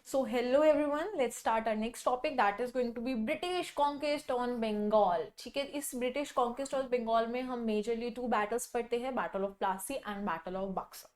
So hello everyone, let's start our next topic that is going to be British conquest on Bengal. ठीक है, इस British conquest on Bengal में हम majorly to battles पढ़ते हैं, battle of Plassey and battle of Buxar.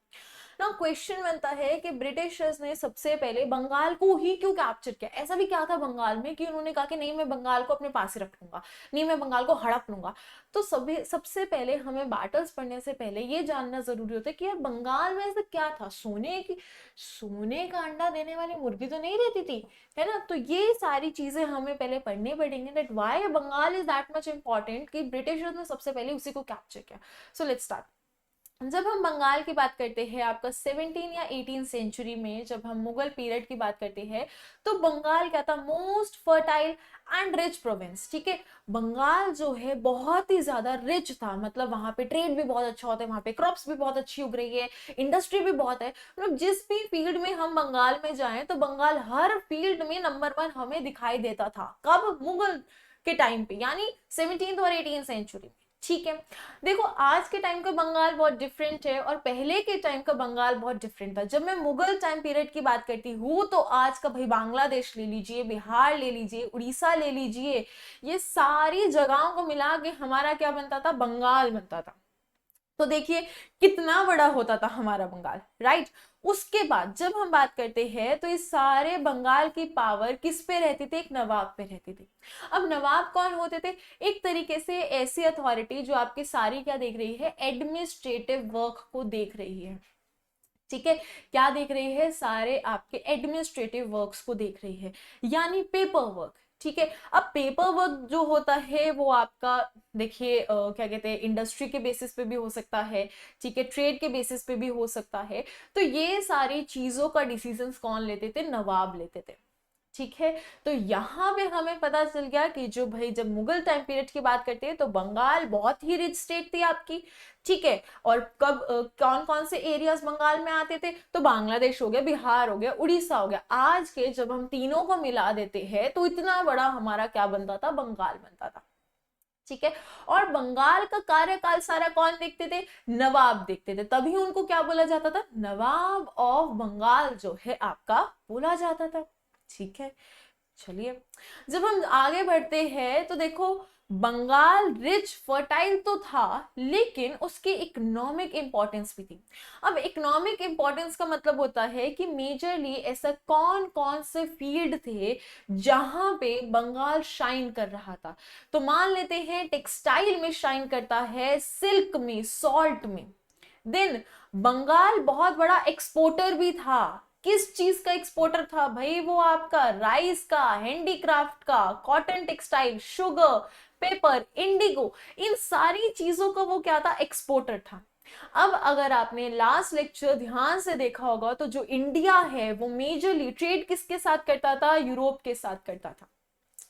ना question बनता है कि ब्रिटिशर्स ने सबसे पहले बंगाल को ही क्यों कैप्चर किया. ऐसा भी क्या था बंगाल में कि उन्होंने कहा कि नहीं मैं बंगाल को अपने पास ही रख लूंगा, नहीं मैं बंगाल को हड़प लूंगा. तो सभी सबसे पहले हमें बैटल्स पढ़ने से पहले ये जानना जरूरी होता है कि यार बंगाल में ऐसा क्या था. सोने का अंडा देने वाली मुर्गी तो नहीं रहती थी, है ना. तो ये सारी चीजें हमें पहले पढ़नी पड़ेंगे that why Bengal is that much important कि ब्रिटिशर्स ने सबसे पहले उसी को कैप्चर किया. So let's start. जब हम बंगाल की बात करते हैं आपका 17 या 18 सेंचुरी में, जब हम मुगल पीरियड की बात करते हैं तो बंगाल क्या था, most fertile and rich province. ठीक है, बंगाल जो है बहुत ही ज्यादा रिच था, मतलब वहां पे ट्रेड भी बहुत अच्छा होता है, वहां पे क्रॉप्स भी बहुत अच्छी उग रही है, इंडस्ट्री भी बहुत है. मतलब जिस भी फील्ड में हम बंगाल में जाएं तो बंगाल हर फील्ड में नंबर 1 हमें दिखाई देता था. कब? मुगल के टाइम पे, यानी 17 और 18 सेंचुरी में. ठीक है, देखो आज के टाइम का बंगाल बहुत डिफरेंट है और पहले के टाइम का बंगाल बहुत डिफरेंट था. जब मैं मुगल टाइम पीरियड की बात करती हूँ तो आज का भाई बांग्लादेश ले लीजिए, बिहार ले लीजिए, उड़ीसा ले लीजिए, ये सारी जगहों को मिला के हमारा क्या बनता था, बंगाल बनता था. तो देखिए कितना बड़ा होता था हमारा बंगाल, राइट. उसके बाद जब हम बात करते हैं तो इस सारे बंगाल की पावर किस पे रहती थी, एक नवाब पे रहती थी. अब नवाब कौन होते थे, एक तरीके से ऐसी अथॉरिटी जो आपकी सारी क्या देख रही है, एडमिनिस्ट्रेटिव वर्क को देख रही है. ठीक है, क्या देख रही है, सारे आपके एडमिनिस्ट्रेटिव वर्क्स को देख रही है, यानी पेपर वर्क. ठीक है, अब पेपर वर्क जो होता है वो आपका देखिए क्या कहते हैं, इंडस्ट्री के बेसिस पे भी हो सकता है, ठीक है, ट्रेड के बेसिस पे भी हो सकता है. तो ये सारी चीजों का डिसीजंस कौन लेते थे, नवाब लेते थे. ठीक है, तो यहाँ पे हमें पता चल गया कि जो भाई जब मुगल टाइम पीरियड की बात करते हैं तो बंगाल बहुत ही रिच स्टेट थी आपकी. ठीक है, और कब कौन कौन से एरियाज बंगाल में आते थे, तो बांग्लादेश हो गया, बिहार हो गया, उड़ीसा हो गया. आज के जब हम तीनों को मिला देते हैं तो इतना बड़ा हमारा क्या बनता था, बंगाल बनता था. ठीक है, और बंगाल का कार्यकाल सारा कौन देखते थे, नवाब देखते थे. तभी उनको क्या बोला जाता था, नवाब ऑफ बंगाल जो है आपका बोला जाता था. ठीक है, चलिए जब हम आगे बढ़ते हैं तो देखो बंगाल रिच फर्टाइल तो था लेकिन उसकी इकोनॉमिक इंपॉर्टेंस भी थी. अब इकोनॉमिक इंपॉर्टेंस का मतलब होता है कि मेजरली ऐसा कौन कौन से फील्ड थे जहां पे बंगाल शाइन कर रहा था. तो मान लेते हैं टेक्सटाइल में शाइन करता है, सिल्क में, सॉल्ट में. देन बंगाल बहुत बड़ा एक्सपोर्टर भी था. किस चीज का एक्सपोर्टर था भाई, वो आपका राइस का, हैंडीक्राफ्ट का, cotton textile, sugar, paper, indigo, इन सारी चीजों का वो क्या था, एक्सपोर्टर था. अब अगर आपने लास्ट लेक्चर ध्यान से देखा होगा तो जो इंडिया है वो मेजरली ट्रेड किसके साथ करता था, यूरोप के साथ करता था,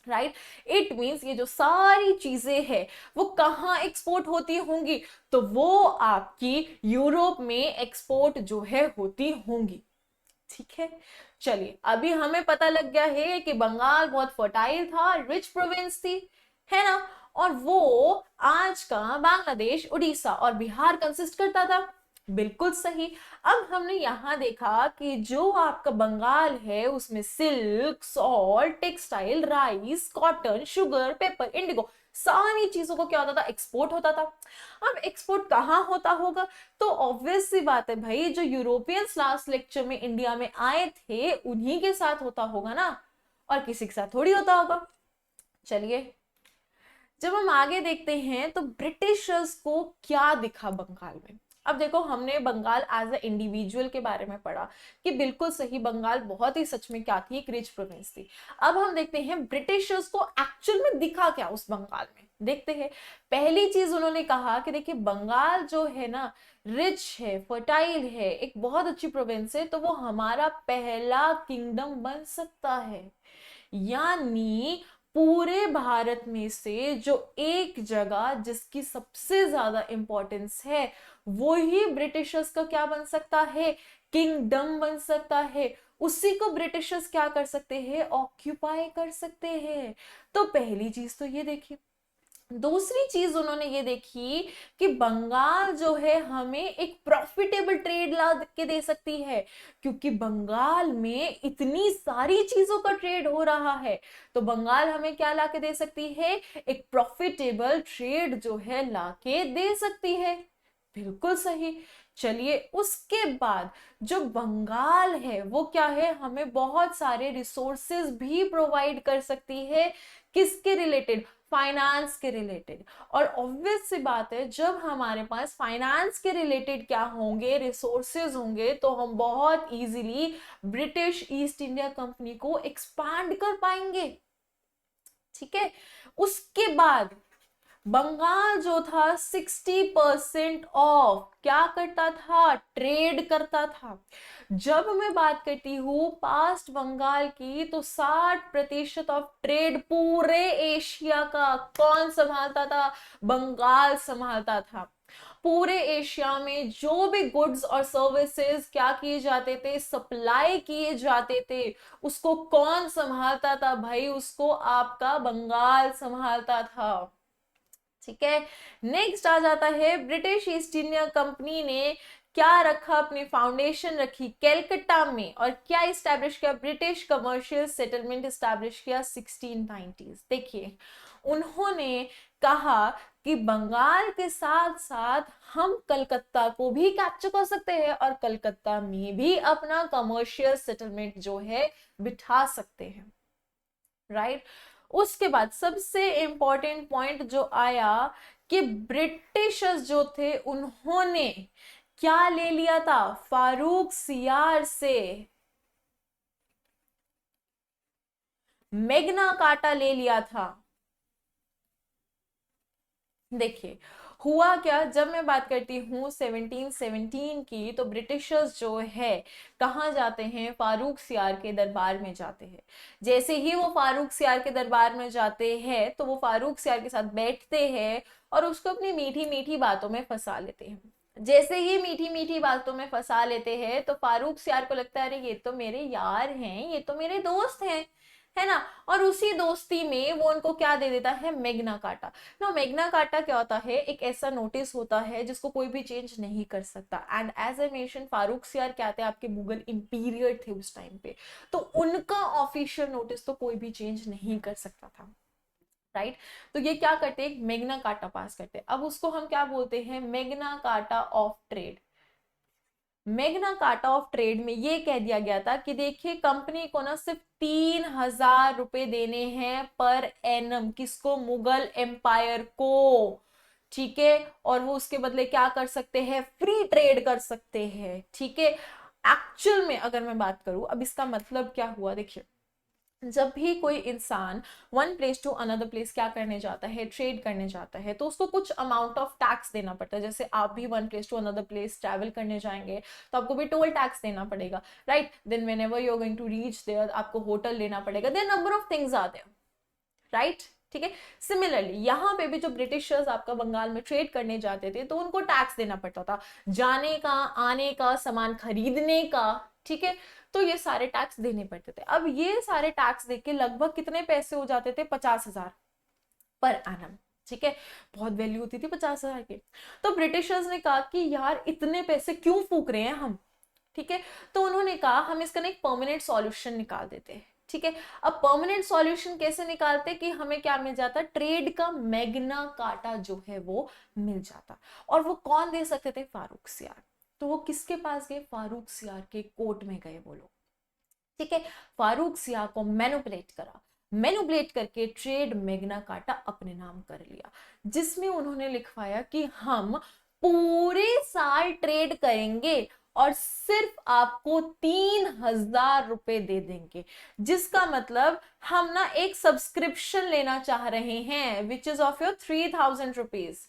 राइट. इट मीन्स ये जो सारी चीजें हैं वो कहाँ एक्सपोर्ट होती होंगी, तो वो आपकी यूरोप में एक्सपोर्ट जो है होती होंगी. ठीक है, चलिए अभी हमें पता लग गया है कि बंगाल बहुत फर्टाइल था, रिच प्रोविंस थी, है ना, और वो आज का बांग्लादेश, उड़ीसा और बिहार कंसिस्ट करता था. बिल्कुल सही. अब हमने यहां देखा कि जो आपका बंगाल है उसमें silk, salt, textile, rice, cotton, sugar, paper, Indigo, सारी चीजों को क्या होता था, एक्सपोर्ट होता था. अब एक्सपोर्ट कहाँ होता होगा, तो ऑब्वियस सी बात है भाई जो यूरोपियंस लास्ट लेक्चर में इंडिया में आए थे उन्हीं के साथ होता होगा ना, और किसी के साथ थोड़ी होता होगा. चलिए जब हम आगे देखते हैं तो ब्रिटिशर्स को क्या दिखा बंगाल में. अब देखो हमने बंगाल एज ए इंडिविजुअल के बारे में पढ़ा कि बिल्कुल सही, बंगाल बहुत ही सच में क्या थी, एक रिच प्रोविंस थी. अब हम देखते हैं ब्रिटिशर्स को एक्चुअल में दिखा क्या उस बंगाल में. देखते हैं, पहली चीज उन्होंने कहा कि देखिए बंगाल जो है ना, रिच है, फर्टाइल है, एक बहुत अच्छी प्रोविंस है, तो वो हमारा पहला किंगडम बन सकता है. यानी पूरे भारत में से जो एक जगह जिसकी सबसे ज्यादा इंपॉर्टेंस है वो ही ब्रिटिशर्स का क्या बन सकता है, किंगडम बन सकता है. उसी को ब्रिटिशर्स क्या कर सकते हैं, ऑक्यूपाई कर सकते हैं. तो पहली चीज तो ये देखिए. दूसरी चीज उन्होंने ये देखी कि बंगाल जो है हमें एक प्रॉफिटेबल ट्रेड ला के दे सकती है, क्योंकि बंगाल में इतनी सारी चीजों का ट्रेड हो रहा है, तो बंगाल हमें क्या ला के दे सकती है, एक प्रॉफिटेबल ट्रेड जो है ला के दे सकती है। बिल्कुल सही। चलिए, उसके बाद जो बंगाल है वो क्या है, हमें बहुत सारे रिसोर्सेज भी प्रोवाइड कर सकती है। किसके रिलेटेड, फाइनेंस के रिलेटेड। और ऑब्वियस सी बात है, जब हमारे पास फाइनेंस के रिलेटेड क्या होंगे, रिसोर्सेज होंगे, तो हम बहुत easily British East India Company को एक्सपांड कर पाएंगे। ठीक है। उसके बाद बंगाल जो था 60% ऑफ क्या करता था, ट्रेड करता था। जब मैं बात करती हूं पास्ट बंगाल की, तो 60% ऑफ ट्रेड पूरे एशिया का कौन संभालता था, बंगाल संभालता था। पूरे एशिया में जो भी गुड्स और सर्विसेज क्या किए जाते थे, सप्लाई किए जाते थे, उसको कौन संभालता था भाई, उसको आपका बंगाल संभालता था। ठीक है। नेक्स्ट आ जाता है, ब्रिटिश ईस्ट इंडिया कंपनी ने क्या रखा, अपनी फाउंडेशन रखी कैलकाटा में, और क्या इस्टेब्लिश किया, ब्रिटिश कमर्शियल सेटलमेंट इस्टेब्लिश किया 1690s। देखिए, उन्होंने कहा कि बंगाल के साथ साथ हम कलकत्ता को भी कैप्चर कर सकते हैं और कलकत्ता में भी अपना कमर्शियल सेटलमेंट जो है बिठा सकते हैं। राइट। उसके बाद सबसे इंपॉर्टेंट पॉइंट जो आया कि ब्रिटिशर्स जो थे उन्होंने क्या ले लिया था, फारूक सियार से मेग्ना कार्टा ले लिया था। देखिए, हुआ क्या, जब मैं बात करती हूँ 1717 की, तो ब्रिटिशर्स जो है कहाँ जाते हैं, फारूक सियार के दरबार में जाते हैं। जैसे ही वो फारूक सियार के दरबार में जाते हैं, तो वो फारूक सियार के साथ बैठते हैं और उसको अपनी मीठी मीठी बातों में फंसा लेते हैं। जैसे ही मीठी मीठी बातों में फंसा लेते हैं, तो फारूक सियार को लगता है अरे ये तो मेरे यार हैं, ये तो मेरे दोस्त हैं, है ना। और उसी दोस्ती में वो उनको क्या दे देता है, मेग्ना कार्टा। नो, मैग्ना कार्टा क्या होता है, एक ऐसा नोटिस होता है जिसको कोई भी चेंज नहीं कर सकता। And as a mention, Farrukh Siyar क्या थे, आपके मुगल इंपीरियर थे उस टाइम पे, तो उनका ऑफिशियल नोटिस तो कोई भी चेंज नहीं कर सकता था। राइट। तो ये क्या करते हैं, मैग्ना कार्टा पास करते हैं। अब उसको हम क्या बोलते हैं, Magna carta of trade. Magna carta of trade में ये कह दिया गया था कि देखिए, कंपनी को ना सिर्फ 3000 रुपए देने हैं पर एनम, किसको, मुगल एम्पायर को। ठीक है। और वो उसके बदले क्या कर सकते हैं, फ्री ट्रेड कर सकते हैं। ठीक है। एक्चुअल में अगर मैं बात करूं, अब इसका मतलब क्या हुआ, देखिए, जब भी कोई इंसान one place to another place क्या करने जाता है, ट्रेड करने जाता है, तो उसको कुछ अमाउंट ऑफ टैक्स देना पड़ता है। जैसे आप भी one place to another place travel करने जाएंगे, तो आपको भी टोल टैक्स देना पड़ेगा। Right. Then whenever you are going to reach there, आपको होटल लेना पड़ेगा। There number of things are there. Right. ठीक है। सिमिलरली यहाँ पे भी जो ब्रिटिशर्स आपका बंगाल में ट्रेड करने जाते थे, तो उनको टैक्स देना पड़ता था, जाने का, आने का, सामान खरीदने का। ठीक है। तो ये सारे टैक्स देने पड़ते थे। अब ये सारे टैक्स देके लगभग कितने पैसे हो जाते थे, 50,000 पर एनम। ठीक है। बहुत वैल्यू होती थी 50,000 की। तो ब्रिटिशर्स ने कहा कि यार इतने पैसे क्यों फूक रहे हैं हम। ठीक है। तो उन्होंने कहा हम इसका ना एक परमानेंट सॉल्यूशन निकाल देते हैं। ठीक है। अब परमानेंट सॉल्यूशन कैसे निकालते, कि हमें क्या मिल जाता, ट्रेड का मैग्ना कार्टा जो है वो मिल जाता। और वो कौन दे सकते थे, फारूक सियार। तो वो किसके पास गए, फारूक सियार के कोर्ट में गए वो लोग। ठीक है। फारूक सियार को मैनिपुलेट करा, मैनिपुलेट करके ट्रेड मैग्ना कार्टा अपने नाम कर लिया, जिसमें उन्होंने लिखवाया कि हम पूरे साल ट्रेड करेंगे और सिर्फ आपको 3000 रुपए दे देंगे। जिसका मतलब हम ना एक सब्सक्रिप्शन लेना चाह रहे हैं, which is of your 3000 rupees.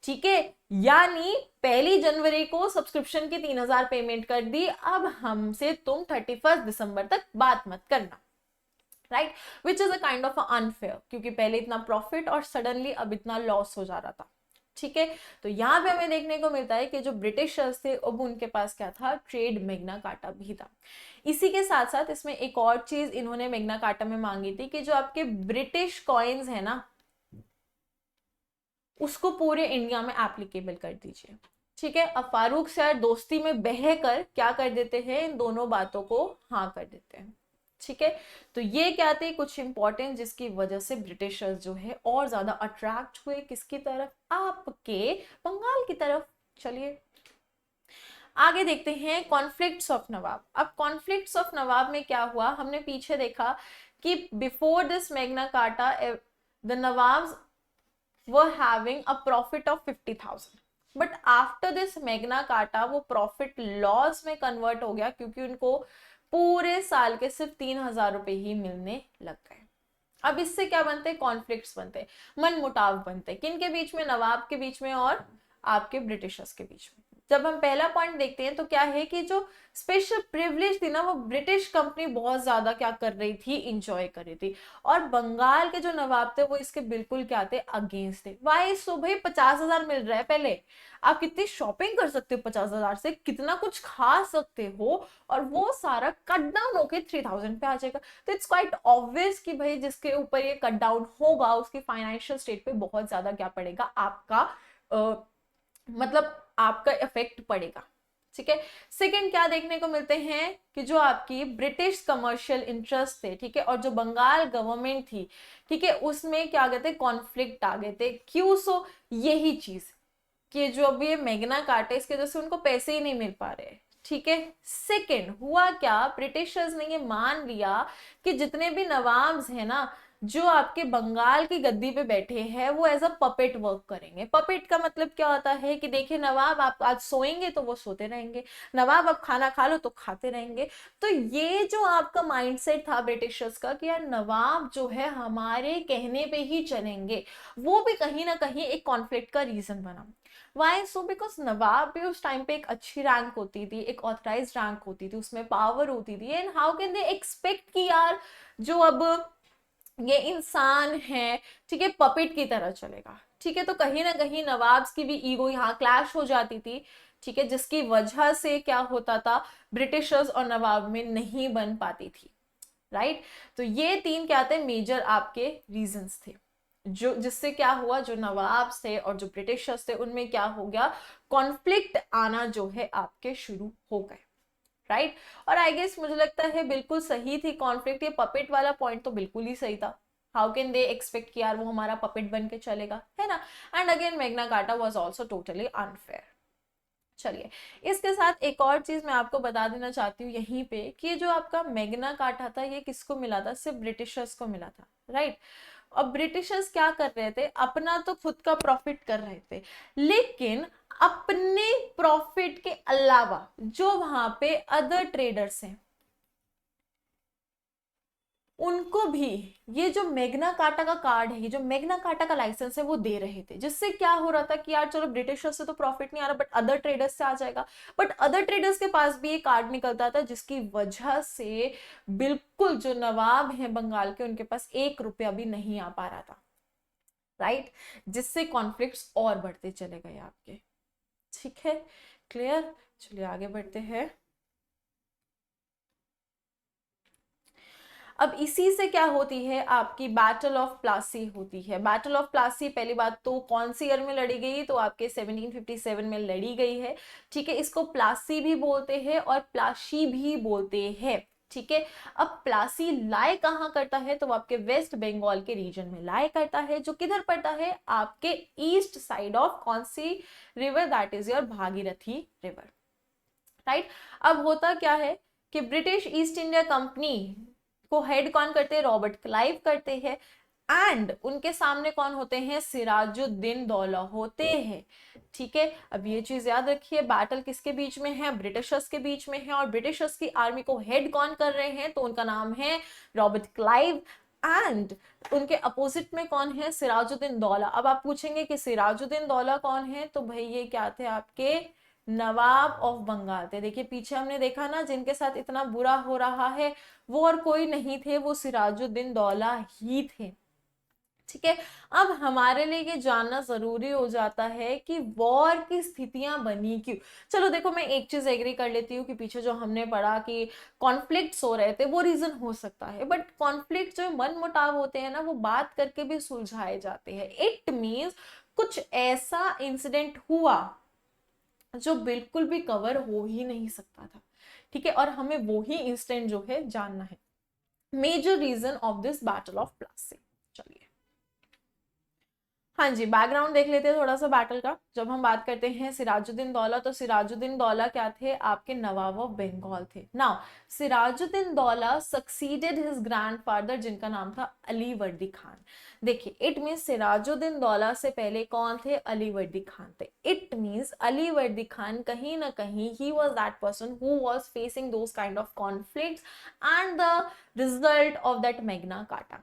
ठीक है। यानी 1 जनवरी को सब्सक्रिप्शन की 3000 पेमेंट कर दी, अब हमसे तुम 31 दिसंबर तक बात मत करना। Right. Which is a kind of unfair, क्योंकि पहले इतना प्रॉफिट और सडनली अब इतना लॉस हो जा रहा था। ठीक है। तो यहां पे हमें देखने को मिलता है कि जो ब्रिटिशर्स थे, अब उनके पास क्या था, ट्रेड मैग्ना कार्टा भी था। इसी के साथ साथ इसमें एक और चीज इन्होंने मैग्ना कार्टा में मांगी थी, कि जो आपके ब्रिटिश कॉइन्स है ना, उसको पूरे इंडिया में एप्लीकेबल कर दीजिए। ठीक है, अब फारूक सर दोस्ती में बह कर क्या कर देते हैं, इन दोनों बातों को हाँ कर देते हैं। ठीक है, तो ये क्या थे कुछ इंपॉर्टेंट जिसकी वजह से ब्रिटिशर्स जो है और ज्यादा अट्रैक्ट हुए किसकी तरफ, आपके बंगाल की तरफ। चलिए आगे देखते हैं कॉन्फ्लिक्ट्स ऑफ नवाब। अब कॉन्फ्लिक्ट्स ऑफ नवाब में क्या हुआ, हमने पीछे देखा कि before this Magna carta the nawabs were having a profit of 50,000, but after this Magna carta वो प्रॉफिट लॉस में कन्वर्ट हो गया, क्योंकि उनको पूरे साल के सिर्फ 3,000 रुपए ही मिलने लग गए। अब इससे क्या बनते, कॉन्फ्लिक्ट्स बनते, मन मुटाव बनते, किन के बीच में, नवाब के बीच में और आपके ब्रिटिशर्स के बीच में। जब हम पहला पॉइंट देखते हैं तो क्या है कि जो स्पेशल प्रिविलेज थी ना, वो ब्रिटिश कंपनी बहुत ज्यादा क्या कर रही थी, इंजॉय कर रही थी, और बंगाल के जो नवाब थे वो इसके बिल्कुल क्या थे, अगेंस्ट थे। वाई सो भाई 50,000 मिल रहा है, पहले आप कितनी शॉपिंग कर सकते हो 50,000 से, कितना कुछ खा सकते हो, और वो सारा कट डाउन होके 3,000 पे आ जाएगा। तो इट्स क्वाइट ऑब्वियस कि भाई जिसके ऊपर ये कट डाउन होगा उसकी फाइनेंशियल स्टेट पे बहुत ज्यादा क्या पड़ेगा, आपका मतलब आपका इफेक्ट पड़ेगा। ठीक है, सेकंड क्या देखने को मिलते हैं कि जो आपकी ब्रिटिश कमर्शियल इंटरेस्ट थे, ठीक है, और जो बंगाल गवर्नमेंट थी, ठीक है, उसमें क्या कहते हैं, कॉन्फ्लिक्ट आ गए थे। क्यों, सो यही चीज कि जो अब ये मैग्ना कार्टा इसके वजह से उनको पैसे ही नहीं मिल पा रहे। ठीक है, सेकंड हुआ क्या, ब्रिटिशर्स ने ये मान लिया कि जितने भी नवाब्स हैं ना, जो आपके बंगाल की गद्दी पे बैठे हैं, वो एज अ पपेट वर्क करेंगे। पपेट का मतलब क्या होता है कि देखिए नवाब आप आज सोएंगे तो वो सोते रहेंगे, नवाब आप खाना खा लो तो खाते रहेंगे। तो ये जो आपका माइंडसेट था ब्रिटिशर्स का कि यार नवाब जो है हमारे कहने पे ही चलेंगे, वो भी कहीं ना कहीं एक कॉन्फ्लिक्ट का रीजन बना। वाई सो, बिकॉज नवाब भी उस टाइम पे एक अच्छी रैंक होती थी, एक ऑथराइज रैंक होती थी, उसमें पावर होती थी, and how can they expect कि यार जो अब ये इंसान है, ठीक है, पपेट की तरह चलेगा। ठीक है, तो कहीं ना कहीं नवाब्स की भी ईगो यहाँ क्लैश हो जाती थी। ठीक है, जिसकी वजह से क्या होता था, ब्रिटिशर्स और नवाब में नहीं बन पाती थी। राइट, तो ये तीन क्या थे, मेजर आपके रीजंस थे, जो जिससे क्या हुआ, जो नवाब्स थे और जो ब्रिटिशर्स थे उनमें क्या हो गया, कॉन्फ्लिक्ट आना जो है आपके शुरू हो गए। राइट, और आई गेस मुझे लगता है बिल्कुल सही थी कॉन्फ्लिक्ट, ये पपेट वाला पॉइंट तो बिल्कुल ही सही था। हाउ कैन दे एक्सपेक्ट कि यार वो हमारा पपेट बन के चलेगा, है ना। And again Magna carta was also totally unfair. चलिए, इसके साथ एक और चीज मैं आपको बता देना चाहती हूँ यहीं पे कि जो आपका मैग्ना कार्टा था ये किसको मिला था, सिर्फ ब्रिटिशर्स को मिला था। राइट, अब ब्रिटिशर्स क्या कर रहे थे, अपना तो खुद का प्रॉफिट कर रहे थे, लेकिन अपने प्रॉफिट के अलावा जो वहां पे अदर ट्रेडर्स हैं उनको भी ये जो मैग्ना कार्टा का कार्ड है, ये जो मैग्ना कार्टा का लाइसेंस है वो दे रहे थे, जिससे क्या हो रहा था कि यार चलो ब्रिटिशर्स से तो प्रॉफिट नहीं आ रहा बट अदर ट्रेडर्स से आ जाएगा। बट अदर ट्रेडर्स के पास भी ये कार्ड निकलता था, जिसकी वजह से बिल्कुल जो नवाब हैं बंगाल के उनके पास 1 रुपया भी नहीं आ पा रहा था। राइट, जिससे कॉन्फ्लिक्ट्स और बढ़ते चले गए आपके। ठीक है, क्लियर। चलिए आगे बढ़ते हैं। अब इसी से क्या होती है, आपकी बैटल ऑफ प्लासी होती है। बैटल ऑफ प्लासी पहली बात तो कौन सी ईयर में लड़ी गई, तो आपके 1757 में लड़ी गई है। ठीक है, इसको प्लासी भी बोलते हैं और प्लाशी भी बोलते हैं। ठीक है, अब प्लासी लाई कहाँ करता है, तो आपके वेस्ट बंगाल के रीजन में लाई करता है, जो किधर पड़ता है, आपके ईस्ट साइड ऑफ कौन सी river, that is your Bhagirathi river. Right, अब होता क्या है कि ब्रिटिश ईस्ट इंडिया कंपनी को हेड कौन करते हैं, रॉबर्ट क्लाइव करते हैं, एंड उनके सामने कौन होते हैं, सिराजुद्दीन दौला होते हैं। ठीक है, अब ये चीज याद रखिए, बैटल किसके बीच में है, ब्रिटिशर्स के बीच में है, और ब्रिटिशर्स की आर्मी को हेड कौन कर रहे हैं, तो उनका नाम है रॉबर्ट क्लाइव, एंड उनके अपोजिट में कौन है, सिराजुद्दीन दौला। अब आप पूछेंगे कि सिराजुद्दीन दौला कौन है, तो भाई ये क्या थे, आपके नवाब ऑफ बंगाल थे। देखिए पीछे हमने देखा ना, जिनके साथ इतना बुरा हो रहा है वो और कोई नहीं थे, वो सिराजुद्दीन दौला ही थे। ठीक है, अब हमारे लिए ये जानना जरूरी हो जाता है कि वॉर की स्थितियां बनी क्यों। चलो देखो, मैं एक चीज एग्री कर लेती हूँ कि पीछे जो हमने पढ़ा कि कॉन्फ्लिक्ट्स हो रहे थे वो रीजन हो सकता है, बट कॉन्फ्लिक्ट जो मन मुटाव होते हैं ना, वो बात करके भी सुलझाए जाते हैं। इट मीन्स कुछ ऐसा इंसिडेंट हुआ जो बिल्कुल भी कवर हो ही नहीं सकता था, ठीक है, और हमें वो ही इंसिडेंट जो है जानना है, major reason of this battle of Plassey. चलिए हाँ जी, बैकग्राउंड देख लेते हैं थोड़ा सा बैटल का। जब हम बात करते हैं सिराजुद्दीन दौला, तो सिराजुद्दीन दौला क्या थे, आपके नवाब ऑफ बंगाल थे। Now Sirajuddin Daula succeeded his grandfather जिनका नाम था अली वर्दी खान। देखिए इट मीन्स सिराजुद्दीन दौला से पहले कौन थे, अली वर्दी खान थे। इट मीन्स अली वर्दी खान कहीं ना कहीं he was that person who was facing those kind of conflicts and the result of that Magna carta.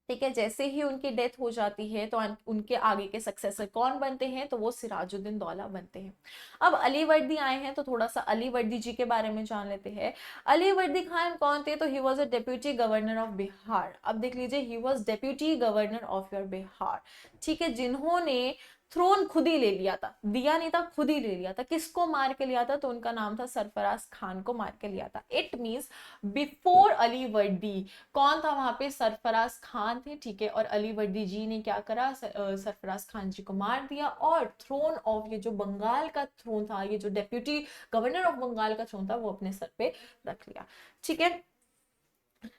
ठीक है, जैसे ही उनकी डेथ हो जाती है तो उनके आगे के सक्सेसर कौन बनते हैं, तो वो सिराजुद्दीन दौला बनते हैं। अब अली वर्दी आए हैं तो थोड़ा सा अली वर्दी जी के बारे में जान लेते हैं। अली वर्दी खान कौन थे, तो he was a deputy governor of Bihar. अब देख लीजिए, he was deputy governor of your Bihar, ठीक है, जिन्होंने थ्रोन खुद ही ले लिया था, दिया नहीं था, खुद ही ले लिया था। किसको मार के लिया था, तो उनका नाम था सरफराज खान को मार के लिया था। इट मीन्स बिफोर अली वर्दी कौन था वहां पे, सरफराज खान थे, ठीक है, और अली वर्दी जी ने क्या करा, सरफराज खान जी को मार दिया और थ्रोन ऑफ ये जो बंगाल का थ्रोन था, ये जो डेप्यूटी गवर्नर ऑफ बंगाल का थ्रोन था, वो अपने सर पे रख लिया, ठीक है।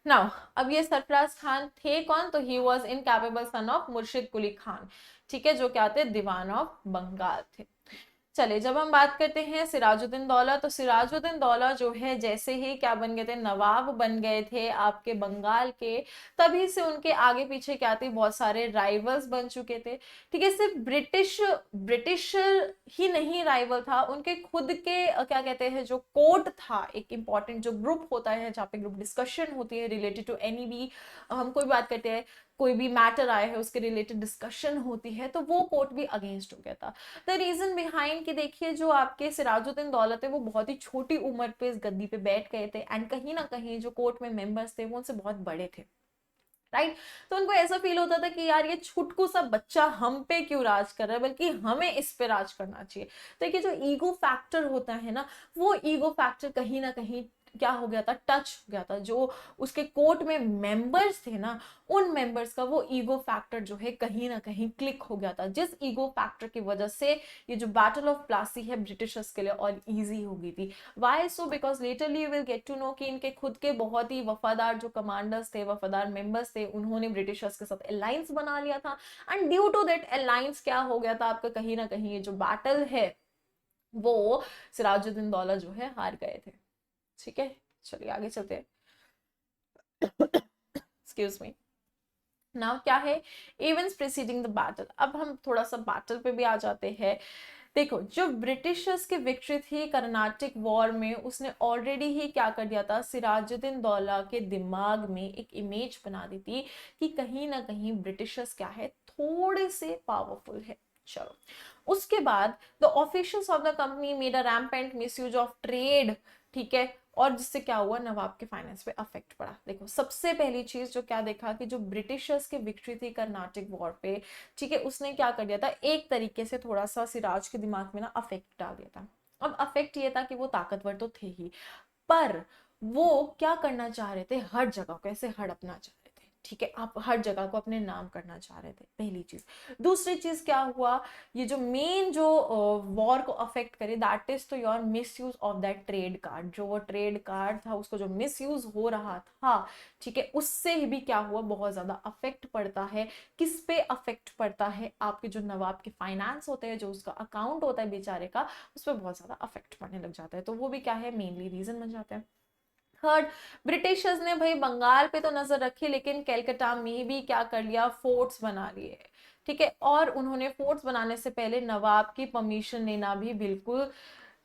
नाउ अब ये सरफराज खान थे कौन, तो he was incapable son of मुर्शिद कुली खान, ठीक है, जो क्या थे, दीवान ऑफ बंगाल थे। चले जब हम बात करते हैं सिराजुद्दीन दौला, तो सिराजुद्दीन दौला जो है जैसे ही क्या बन गए थे, नवाब बन गए थे आपके बंगाल के, तभी से उनके आगे पीछे क्या थे, बहुत सारे राइवल्स बन चुके थे, ठीक है। सिर्फ ब्रिटिश ही नहीं राइवल था, उनके खुद के क्या कहते हैं, जो कोर्ट था, एक इंपॉर्टेंट जो ग्रुप होता है जहाँ पे ग्रुप डिस्कशन होती है रिलेटेड टू एनी भी, हम कोई बात करते हैं, कोई भी मैटर आया है उसके रिलेटेड डिस्कशन होती है, तो वो कोर्ट भी अगेंस्ट हो गया था। द रीजन बिहाइंड कि देखिए जो आपके सिराजुद्दीन दौलत है वो बहुत ही छोटी उम्र पे इस गद्दी पे बैठ गए थे, एंड कहीं ना कहीं जो कोर्ट में मेंबर्स थे वो उनसे बहुत बड़े थे, राइट। तो उनको ऐसा फील होता था कि यार ये छुटकू सा बच्चा हम पे क्यों राज कर रहा है, बल्कि हमें इस पे राज करना चाहिए। तो ये जो ईगो फैक्टर होता है ना, वो ईगो फैक्टर कहीं ना कहीं क्या हो गया था, टच हो गया था। जो उसके कोर्ट में मेंबर्स थे ना, उन मेंबर्स का वो ईगो फैक्टर जो है कहीं ना कहीं क्लिक हो गया था, जिस ईगो फैक्टर की वजह से ये जो बैटल ऑफ प्लासी है ब्रिटिशर्स के लिए और इजी हो गई थी। Why so, because literally you will get to know कि इनके खुद के बहुत ही वफादार जो कमांडर्स थे, वफादार मेंबर्स थे, उन्होंने ब्रिटिशर्स के साथ अलायंस बना लिया था, and due to that alliance क्या हो गया था आपका, कहीं ना कहीं ये जो बैटल है वो सिराजुद्दीन दौला जो है हार गए थे, ठीक है। चलिए आगे चलते हैं। Excuse me. नाउ क्या है, इवेंट्स प्रीसीडिंग द बैटल। अब हम थोड़ा सा बैटल पे भी आ जाते हैं। देखो जो ब्रिटिशर्स की विक्ट्री थी कर्नाटिक वॉर में, उसने ऑलरेडी ही क्या कर दिया था, सिराजुद्दीन दौला के दिमाग में एक इमेज बना दी थी कि कहीं ना कहीं ब्रिटिशर्स क्या है, थोड़े से पावरफुल है। चलो उसके बाद the officials of the company made a rampant misuse of trade, ठीक है, और जिससे क्या हुआ, नवाब के फाइनेंस पे अफेक्ट पड़ा। देखो सबसे पहली चीज जो क्या देखा कि जो ब्रिटिशर्स की विक्ट्री थी कर्नाटिक वॉर पे, ठीक है, उसने क्या कर दिया था, एक तरीके से थोड़ा सा सिराज के दिमाग में ना अफेक्ट डाल दिया था। अब अफेक्ट ये था कि वो ताकतवर तो थे ही, पर वो क्या करना चाह रहे थे, हर जगह को ऐसे हड़पना चाह रहे थे, ठीक है, आप हर जगह को अपने नाम करना चाह रहे थे, पहली चीज। दूसरी चीज क्या हुआ, ये जो मेन जो वॉर को अफेक्ट करे, दैट इज तो your miss use of that trade card. जो वो ट्रेड कार्ड था उसको जो मिस यूज हो रहा था, ठीक है, उससे भी क्या हुआ, बहुत ज्यादा अफेक्ट पड़ता है। किस पे अफेक्ट पड़ता है, आपके जो नवाब के फाइनेंस होते हैं, जो उसका अकाउंट होता है बेचारे का, उस पर बहुत ज्यादा अफेक्ट पड़ने लग जाता है। तो वो भी क्या है, मेनली रीजन बन जाता है। थर्ड, ब्रिटिशर्स ने भाई बंगाल पे तो नजर रखी, लेकिन कलकत्ता में भी क्या कर लिया, फोर्ट्स बना लिए, ठीक है। और उन्होंने फोर्ट्स बनाने से पहले नवाब की परमिशन लेना भी बिल्कुल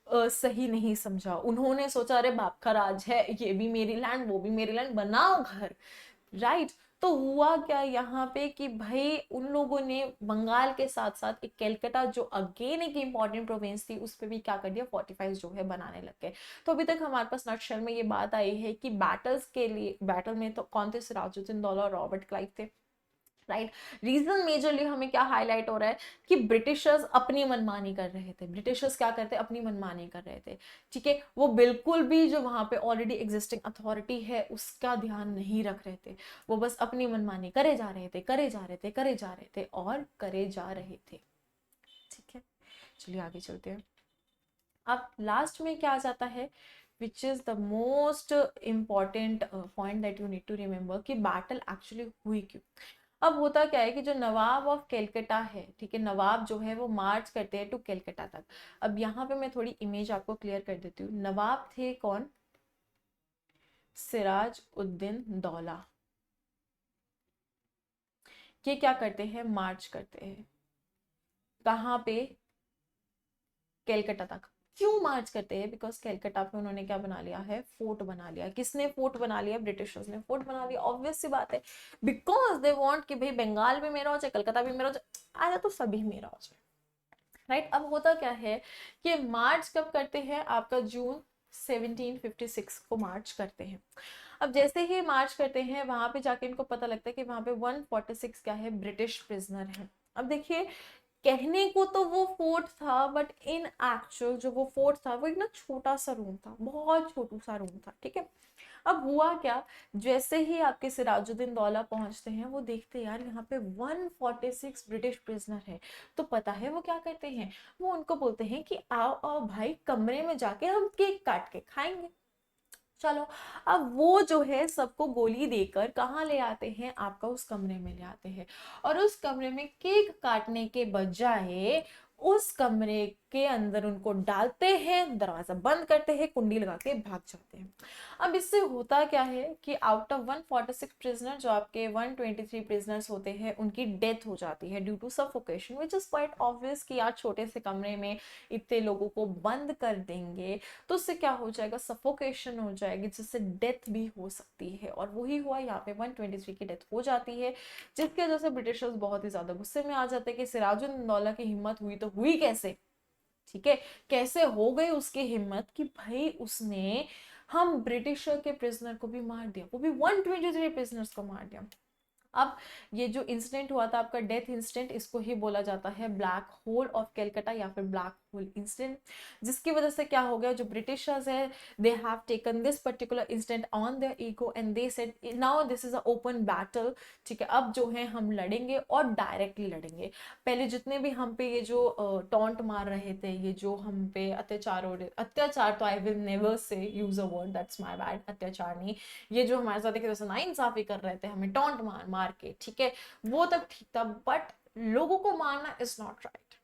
सही नहीं समझा। उन्होंने सोचा अरे बाप का राज है, ये भी मेरी लैंड वो भी मेरी लैंड, बनाओ घर, राइट। तो हुआ क्या यहाँ पे कि भाई उन लोगों ने बंगाल के साथ साथ एक कलकत्ता जो अगेन एक इंपॉर्टेंट प्रोविंस थी, उस पर भी क्या कर दिया, फोर्टिफाइज जो है बनाने लग गए। तो अभी तक हमारे पास नटशेल में ये बात आई है कि बैटल्स के लिए, बैटल में तो कौन थे, सिराजुद्दीन दौला और रॉबर्ट क्लाइव थे, राइट। रीजन मेजरली हमें क्या हाईलाइट हो रहा है कि ब्रिटिशर्स अपनी मनमानी कर रहे थे। ब्रिटिशर्स क्या करते, अपनी मनमानी कर रहे थे, ठीक है। वो बिल्कुल भी जो वहां पे ऑलरेडी एग्जिस्टिंग अथॉरिटी है उसका ध्यान नहीं रख रहे थे। वो बस अपनी मनमानी करे जा रहे थे, करे जा रहे थे, करे जा रहे थे और करे जा रहे थे, ठीक है। चलिए आगे चलते हैं। अब लास्ट में क्या आ जाता है, which is the most important point that you need to remember कि बैटल एक्चुअली हुई क्यों। अब होता क्या है कि जो नवाब ऑफ कैलकटा है, ठीक है, नवाब जो है वो मार्च करते हैं टू कैलकटा तक। अब यहाँ पे मैं थोड़ी इमेज आपको क्लियर कर देती हूँ। नवाब थे कौन, सिराज उद्दीन दौला। ये क्या करते हैं, मार्च करते हैं कहाँ पे, कैलकटा तक। क्यों मार्च करते हैं, बिकॉज कैलकटा पे उन्होंने क्या बना लिया है, फोर्ट बना लिया। किसने फोर्ट बना लिया, ब्रिटिशर्स ने फोर्ट बना लिया। ऑब्वियस सी बात है, बिकॉज दे वांट कि भाई बंगाल भी मेरा हो जाए, कलकत्ता भी मेरा हो जाए, आया तो सभी मेरा हो जाए, राइट। अब होता क्या है कि मार्च कब करते हैं, आपका जून 1756 को मार्च करते हैं। अब जैसे ही मार्च करते हैं वहां पे जाके इनको पता लगता है कि वहां पे 146 क्या है, ब्रिटिश प्रिजनर है। अब देखिए, कहने को तो वो फोर्ट था, बट इन एक्चुअल जो वो फोर्ट था वो एक ना छोटा सा रूम था, बहुत छोटू सा रूम था, ठीक है। अब हुआ क्या, जैसे ही आपके सिराजुद्दीन दौला पहुंचते हैं वो देखते हैं यार यहाँ पे 146 ब्रिटिश प्रिजनर है। तो पता है वो क्या करते हैं, वो उनको बोलते हैं कि आओ आओ भाई, कमरे में जाके हम केक काट के खाएंगे। चलो, अब वो जो है सबको गोली देकर कहाँ ले आते हैं, आपका उस कमरे में ले आते हैं। और उस कमरे में केक काटने के बजाय उस कमरे के अंदर उनको डालते हैं, दरवाजा बंद करते हैं, कुंडी लगा के भाग जाते हैं। अब इससे होता क्या है कि आउट ऑफ 146 प्रिजनर जो आपके 123 प्रिजनर्स होते हैं उनकी डेथ हो जाती है due to suffocation, which is quite obvious कि यार छोटे से कमरे में इतने लोगों को बंद कर देंगे तो उससे क्या हो जाएगा, सफोकेशन हो जाएगी, जिससे डेथ भी हो सकती है। और वही हुआ यहाँ पे, 123 की डेथ हो जाती है, जिसकी वजह से ब्रिटिशर्स बहुत ही ज्यादा गुस्से में आ जाते हैं कि सिराजुद्दौला की हिम्मत हुई तो हुई कैसे, ठीक है, कैसे हो गई उसकी हिम्मत कि भाई उसने हम ब्रिटिशर के प्रिजनर को भी मार दिया, वो भी 123 प्रिजनर्स को मार दिया। अब ये जो इंसिडेंट हुआ था आपका डेथ इंसिडेंट, इसको ही बोला जाता है ब्लैक होल ऑफ कैलकाटा या फिर ब्लैक होल इंसिडेंट। जिसकी वजह से क्या हो गया, जो ब्रिटिशर्स है they have taken this particular incident on their ego and they said now this is a open battle, ठीक है। अब जो है हम लड़ेंगे और डायरेक्टली लड़ेंगे। पहले जितने भी हम पे ये जो टॉन्ट मार रहे थे, ये जो हम पे अत्याचार हो रहे, अत्याचार तो I will never say use a word, that's my bad, अत्याचार नहीं, ये जो हमारे साथ एक ना इंसाफी कर रहे थे, हमें टॉन्ट मार मार के, ठीक है, वो तब ठीक था, बट लोगों को मारना इज नॉट राइट,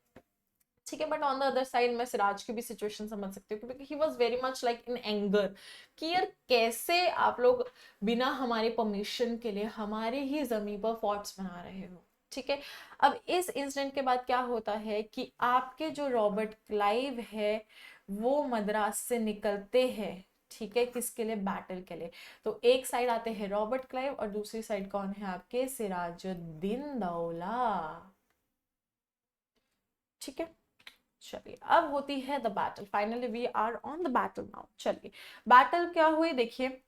ठीक है। But on the other side मैं सिराज की भी सिचुएशन समझ सकती हूँ, क्योंकि he was very much like in anger कि यार कैसे आप लोग बिना हमारे परमिशन के लिए हमारे ही जमीन पर फोर्ट्स बना रहे हो, ठीक है। अब इस इंसिडेंट के बाद क्या होता है कि आपके जो रॉबर्ट क्लाइव है वो मद्रास से निकलते हैं, ठीक है, किसके लिए, बैटल के लिए। तो एक साइड आते हैं रॉबर्ट क्लाइव और दूसरी साइड कौन है, आपके सिराजुद्दीन दौला, ठीक है। चलिए अब होती है the battle, finally we are on the battle now. चलिए बैटल क्या हुई देखिए,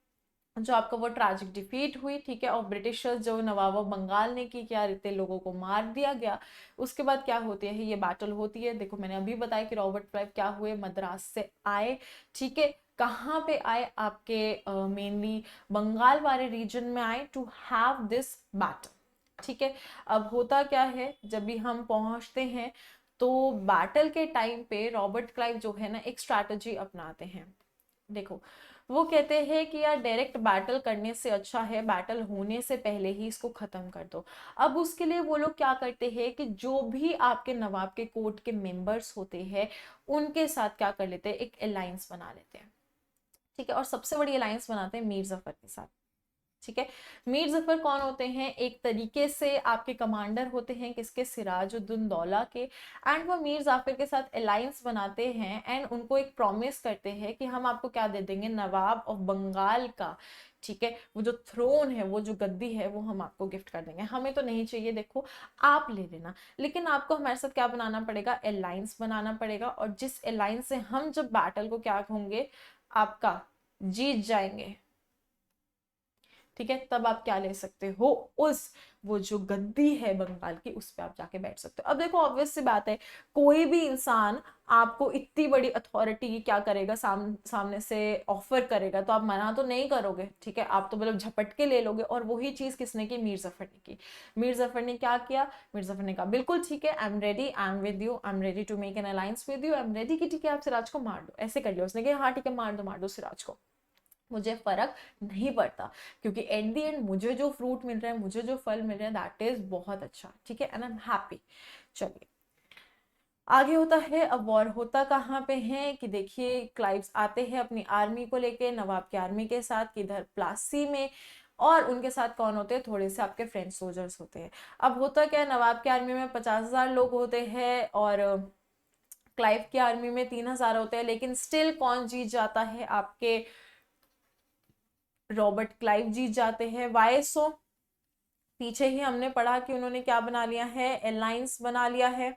जो आपका वो ट्रैजिक डिफीट हुई, ठीक है, और ब्रिटिशर्स जो नवाब ऑफ बंगाल ने की, क्या इतने लोगों को मार दिया गया। उसके बाद क्या होती है, ये बैटल होती है, देखो मैंने अभी बताया कि रॉबर्ट क्लाइव क्या हुए, मद्रास से आए, ठीक है। कहाँ पे आए, आपके मेनली बंगाल वाले रीजन में आए टू हैव दिस बैटल, ठीक है। अब होता क्या है, जब भी हम पहुंचते हैं तो बैटल के टाइम पे रॉबर्ट क्लाइव जो है ना एक स्ट्रैटेजी अपनाते हैं। देखो, वो कहते हैं कि यार डायरेक्ट बैटल करने से अच्छा है बैटल होने से पहले ही इसको खत्म कर दो। अब उसके लिए वो लोग क्या करते हैं कि जो भी आपके नवाब के कोर्ट के मेंबर्स होते हैं उनके साथ क्या कर लेते हैं, एक अलायंस बना लेते हैं, ठीक है। और सबसे बड़ी अलायंस बनाते हैं मीर जफर के साथ, ठीक है। मीर जफर कौन होते हैं, एक तरीके से आपके कमांडर होते हैं किसके, सिराजुद्दौला दौला के। एंड वो मीर जाफर के साथ अलायंस बनाते हैं एंड उनको एक प्रॉमिस करते हैं कि हम आपको क्या दे देंगे, नवाब ऑफ बंगाल का, ठीक है, वो जो थ्रोन है, वो जो गद्दी है, वो हम आपको गिफ्ट कर देंगे, हमें तो नहीं चाहिए, देखो आप ले लेना, लेकिन आपको हमारे साथ क्या बनाना पड़ेगा, अलायंस बनाना पड़ेगा। और जिस अलायंस से हम जब बैटल को क्या होंगे, आपका जीत जाएंगे, ठीक है, तब आप क्या ले सकते हो, उस वो जो गद्दी है बंगाल की उस पे आप जाके बैठ सकते हो। अब देखो ऑब्वियस सी बात है, कोई भी इंसान आपको इतनी बड़ी अथॉरिटी क्या करेगा, सामने से ऑफर करेगा तो आप मना तो नहीं करोगे, ठीक है, आप तो मतलब झपट के ले लोगे। और वही चीज किसने की, मीर जफर ने की। मीर जफर ने क्या किया, मीर जफर ने कहा बिल्कुल ठीक है, I am ready, I am with you, I am ready to make an alliance with you, I am ready कि ठीक है आप सिराज को मार दो, ऐसे कर लिया उसने कि हाँ ठीक है मार दो सिराज को, मुझे फर्क नहीं पड़ता, क्योंकि एट द एंड मुझे जो फ्रूट मिल रहा है, मुझे जो फल मिल रहा है, दैट इज बहुत अच्छा, ठीक है, एंड आई एम हैप्पी। चलिए आगे होता है, अब वॉर होता कहाँ पे है कि देखिए क्लाइव्स आते हैं अपनी आर्मी को लेके नवाब की आर्मी के साथ किधर, प्लासी में, और उनके साथ कौन होते हैं, थोड़े से आपके फ्रेंच सोल्जर्स होते हैं। अब होता क्या है, नवाब की आर्मी में 50,000 लोग होते हैं और क्लाइव की आर्मी में 3,000 होते हैं, लेकिन स्टिल कौन जीत जाता है, आपके रॉबर्ट क्लाइव जीत जाते हैं। वाई सो, पीछे ही हमने पढ़ा कि उन्होंने क्या बना लिया है, अलायंस बना लिया है,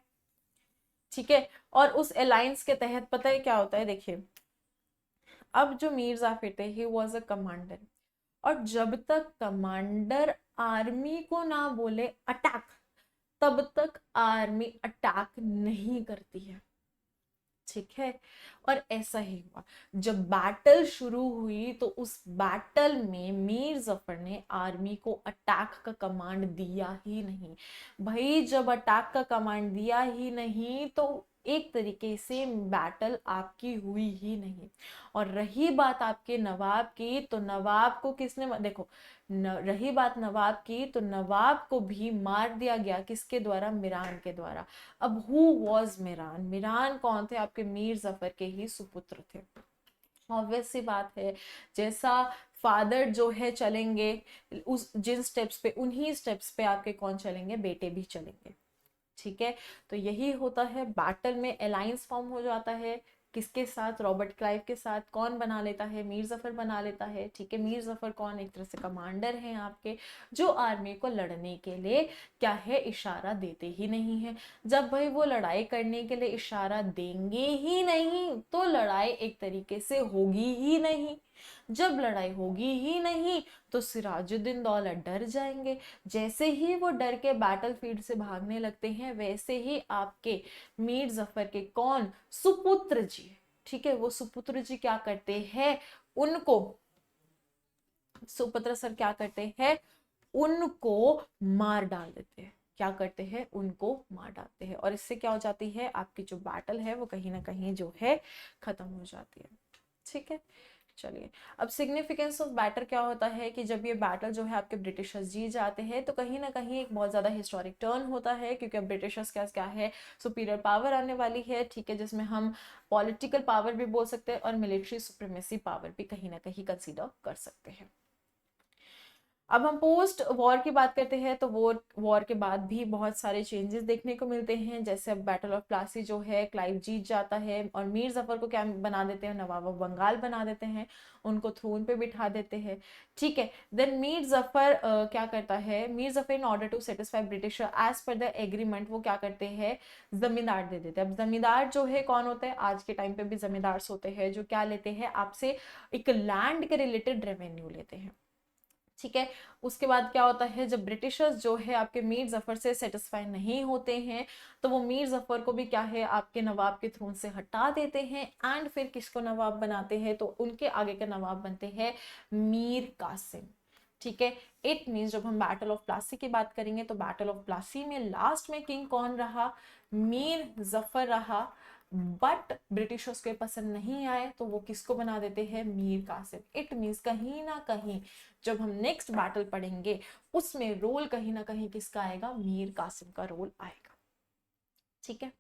ठीक है। और उस अलायंस के तहत पता है क्या होता है, देखिए अब जो मीर जाफिर थे, ही वॉज अ कमांडर, और जब तक कमांडर आर्मी को ना बोले अटैक, तब तक आर्मी अटैक नहीं करती है, ठीक है। और ऐसा ही हुआ, जब बैटल शुरू हुई तो उस बैटल में मीर जफर ने आर्मी को अटैक का कमांड दिया ही नहीं। भाई जब अटैक का कमांड दिया ही नहीं तो एक तरीके से बैटल आपकी हुई ही नहीं। और रही बात आपके नवाब की, तो नवाब को किसने देखो रही बात नवाब की, तो नवाब को भी मार दिया गया, किसके द्वारा, मीरान के द्वारा। अब हु वॉज मीरान, मीरान कौन थे, आपके मीर जफर के ही सुपुत्र थे। ऑब्वियस सी बात है, जैसा फादर जो है चलेंगे उस जिन स्टेप्स पे, उन्हीं स्टेप्स पे आपके कौन चलेंगे, बेटे भी चलेंगे, ठीक है। तो यही होता है, बैटल में अलायंस फॉर्म हो जाता है, किसके साथ, रॉबर्ट क्लाइव के साथ। कौन बना लेता है, मीर जफर बना लेता है, ठीक है। मीर जफर कौन, एक तरह से कमांडर हैं आपके, जो आर्मी को लड़ने के लिए क्या है, इशारा देते ही नहीं है। जब भाई वो लड़ाई करने के लिए इशारा देंगे ही नहीं तो लड़ाई एक तरीके से होगी ही नहीं। जब लड़ाई होगी ही नहीं तो सिराजुद्दीन दौला डर जाएंगे। जैसे ही वो डर के बैटलफील्ड से भागने लगते हैं, वैसे ही आपके मीर जफर के कौन, सुपुत्र जी, ठीक है, वो सुपुत्र जी क्या करते हैं, उनको सुपुत्र सर क्या करते हैं, उनको मार डाल देते हैं। क्या करते हैं, उनको मार डालते हैं, और इससे क्या हो जाती है, आपकी जो बैटल है वो कहीं ना कहीं जो है खत्म हो जाती है, ठीक है। चलिए अब सिग्निफिकेंस ऑफ बैटल क्या होता है कि जब ये बैटल जो है आपके ब्रिटिशर्स जीत जाते हैं तो कहीं ना कहीं एक बहुत ज्यादा हिस्टोरिक टर्न होता है, क्योंकि अब ब्रिटिशर्स क्या क्या है, सुपीरियर पावर आने वाली है, ठीक है, जिसमें हम पॉलिटिकल पावर भी बोल सकते हैं और मिलिट्री सुप्रीमेसी पावर भी कहीं ना कहीं कंसीडर कर सकते हैं। अब हम पोस्ट वॉर की बात करते हैं, तो वॉर के बाद भी बहुत सारे चेंजेस देखने को मिलते हैं। जैसे अब बैटल ऑफ प्लासी जो है, क्लाइव जीत जाता है और मीर जफर को क्या बना देते हैं, नवाब ऑफ बंगाल बना देते हैं, उनको थ्रोन पे बिठा देते हैं, ठीक है। देन मीर जफर क्या करता है, Mir Jafar in order to satisfy Britisher as per the agreement वो क्या करते हैं, जमींदार दे देते हैं। अब जमींदार जो है कौन होता है, आज के टाइम पे भी जमींदार होते हैं, जो क्या लेते हैं आपसे, एक लैंड के रिलेटेड रेवेन्यू लेते हैं, ठीक है। उसके बाद क्या होता है, जब ब्रिटिशर्स जो है आपके मीर जफर से सेटिस्फाई नहीं होते हैं तो वो मीर जफर को भी क्या है, आपके नवाब के थ्रोन से हटा देते हैं, एंड फिर किसको नवाब बनाते हैं, तो उनके आगे के नवाब बनते हैं मीर कासिम, ठीक है। इट मीन्स जब हम बैटल ऑफ प्लासी की बात करेंगे तो बैटल ऑफ प्लासी में लास्ट में किंग कौन रहा, मीर जफर रहा, बट ब्रिटिशर्स के पसंद नहीं आए तो वो किसको बना देते हैं, मीर कासिम। इट मीन्स कहीं ना कहीं जब हम नेक्स्ट बैटल पढ़ेंगे उसमें रोल कहीं ना कहीं किसका आएगा, मीर कासिम का रोल आएगा, ठीक है।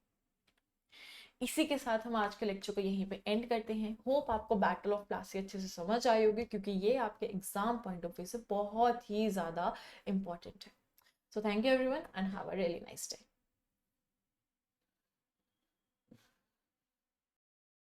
इसी के साथ हम आज के लेक्चर को यहीं पे एंड करते हैं। होप आपको बैटल ऑफ प्लासी अच्छे से समझ आई होगी, क्योंकि ये आपके एग्जाम पॉइंट ऑफ व्यू से बहुत ही ज्यादा इंपॉर्टेंट है। So thank you everyone and have a really nice day.